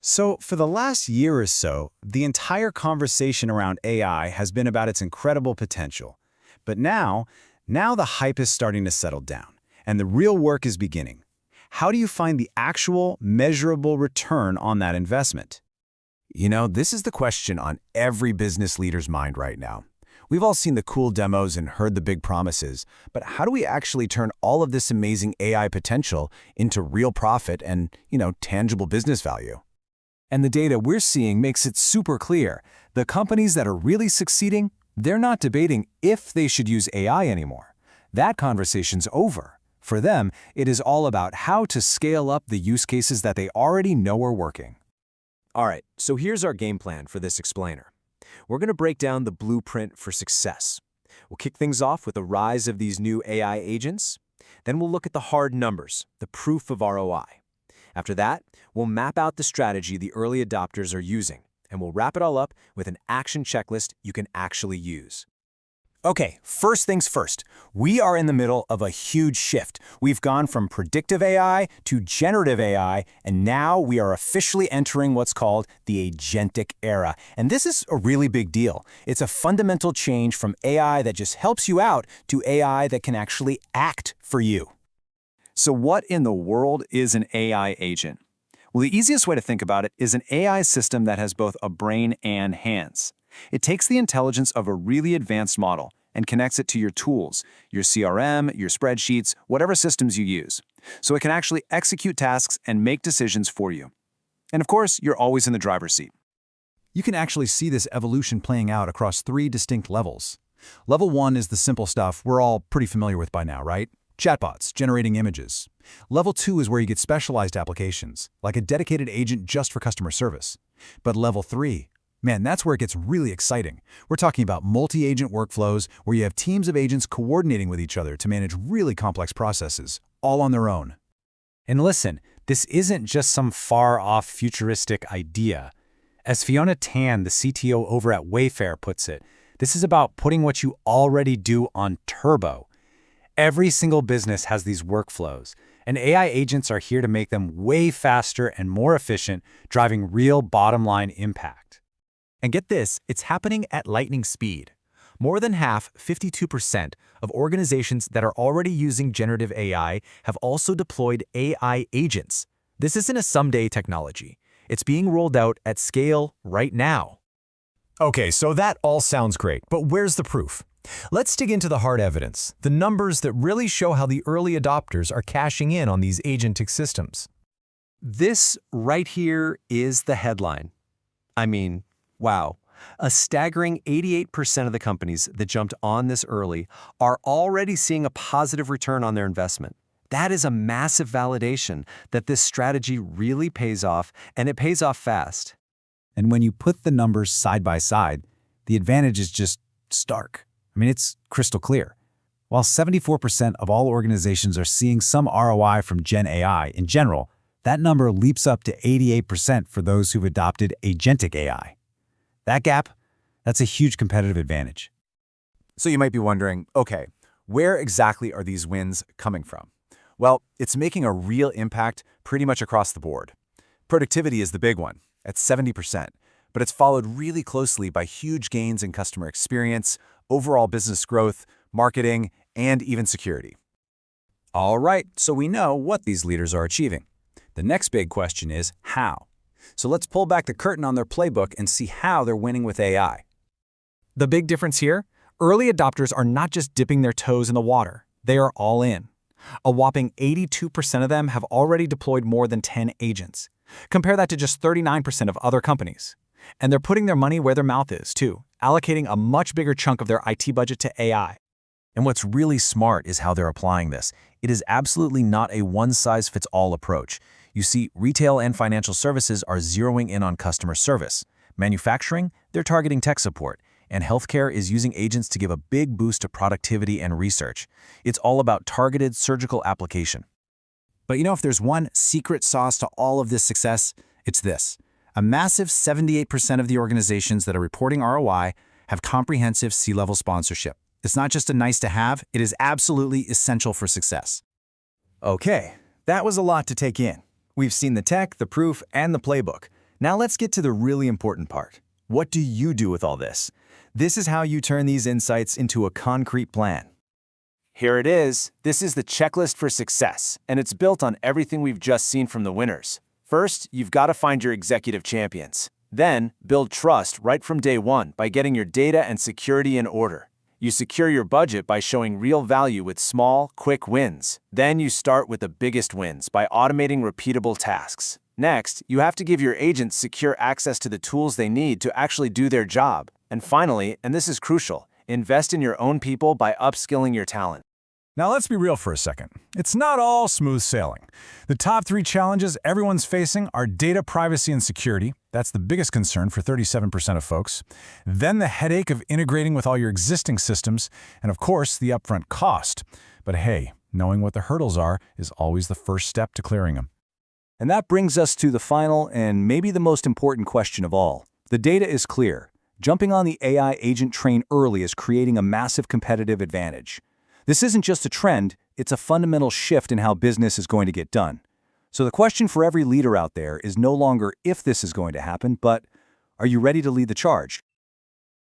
So, for the last year or so, the entire conversation around AI has been about its incredible potential. But now the hype is starting to settle down, and the real work is beginning. How do you find the actual, measurable return on that investment? This is the question on every business leader's mind right now. We've all seen the cool demos and heard the big promises, but how do we actually turn all of this amazing AI potential into real profit and, tangible business value? And the data we're seeing makes it super clear. The companies that are really succeeding, they're not debating if they should use AI anymore. That conversation's over. For them, it is all about how to scale up the use cases that they already know are working. All right, so here's our game plan for this explainer. We're going to break down the blueprint for success. We'll kick things off with the rise of these new AI agents. Then we'll look at the hard numbers, the proof of ROI. After that, we'll map out the strategy the early adopters are using, and we'll wrap it all up with an action checklist you can actually use. Okay, first things first. We are in the middle of a huge shift. We've gone from predictive AI to generative AI, and now we are officially entering what's called the agentic era. And this is a really big deal. It's a fundamental change from AI that just helps you out to AI that can actually act for you. So what in the world is an AI agent? Well, the easiest way to think about it is an AI system that has both a brain and hands. It takes the intelligence of a really advanced model and connects it to your tools, your CRM, your spreadsheets, whatever systems you use. So it can actually execute tasks and make decisions for you. And of course, you're always in the driver's seat. You can actually see this evolution playing out across three distinct levels. Level 1 is the simple stuff we're all pretty familiar with by now, right? Chatbots, generating images. Level 2 is where you get specialized applications, like a dedicated agent just for customer service. But level 3, man, that's where it gets really exciting. We're talking about multi-agent workflows where you have teams of agents coordinating with each other to manage really complex processes, all on their own. And listen, this isn't just some far-off futuristic idea. As Fiona Tan, the CTO over at Wayfair, puts it, this is about putting what you already do on turbo. Every single business has these workflows, and AI agents are here to make them way faster and more efficient, driving real bottom-line impact. And get this, it's happening at lightning speed. More than half, 52%, of organizations that are already using generative AI have also deployed AI agents. This isn't a someday technology. It's being rolled out at scale right now. Okay, so that all sounds great, but where's the proof? Let's dig into the hard evidence, the numbers that really show how the early adopters are cashing in on these agentic systems. This right here is the headline. I mean, wow. A staggering 88% of the companies that jumped on this early are already seeing a positive return on their investment. That is a massive validation that this strategy really pays off, and it pays off fast. And when you put the numbers side by side, the advantage is just stark. I mean, it's crystal clear. While 74% of all organizations are seeing some ROI from Gen AI in general, that number leaps up to 88% for those who've adopted agentic AI. That gap, that's a huge competitive advantage. So you might be wondering, okay, where exactly are these wins coming from? Well, it's making a real impact pretty much across the board. Productivity is the big one, at 70%, but it's followed really closely by huge gains in customer experience, overall business growth, marketing, and even security. All right, so we know what these leaders are achieving. The next big question is how. So let's pull back the curtain on their playbook and see how they're winning with AI. The big difference here? Early adopters are not just dipping their toes in the water. They are all in. A whopping 82% of them have already deployed more than 10 agents. Compare that to just 39% of other companies. And they're putting their money where their mouth is, too, allocating a much bigger chunk of their IT budget to AI. And what's really smart is how they're applying this. It is absolutely not a one-size-fits-all approach. You see, retail and financial services are zeroing in on customer service. Manufacturing, they're targeting tech support. And healthcare is using agents to give a big boost to productivity and research. It's all about targeted surgical application. But if there's one secret sauce to all of this success, it's this. A massive 78% of the organizations that are reporting ROI have comprehensive C-level sponsorship. It's not just a nice to have, it is absolutely essential for success. Okay, that was a lot to take in. We've seen the tech, the proof, and the playbook. Now let's get to the really important part. What do you do with all this? This is how you turn these insights into a concrete plan. Here it is. This is the checklist for success, and it's built on everything we've just seen from the winners. First, you've got to find your executive champions. Then, build trust right from day one by getting your data and security in order. You secure your budget by showing real value with small, quick wins. Then you start with the biggest wins by automating repeatable tasks. Next, you have to give your agents secure access to the tools they need to actually do their job. And finally, and this is crucial, invest in your own people by upskilling your talent. Now let's be real for a second. It's not all smooth sailing. The top 3 challenges everyone's facing are data privacy and security. That's the biggest concern for 37% of folks. Then the headache of integrating with all your existing systems, and of course, the upfront cost. But hey, knowing what the hurdles are is always the first step to clearing them. And that brings us to the final and maybe the most important question of all. The data is clear. Jumping on the AI agent train early is creating a massive competitive advantage. This isn't just a trend, it's a fundamental shift in how business is going to get done. So the question for every leader out there is no longer if this is going to happen, but are you ready to lead the charge?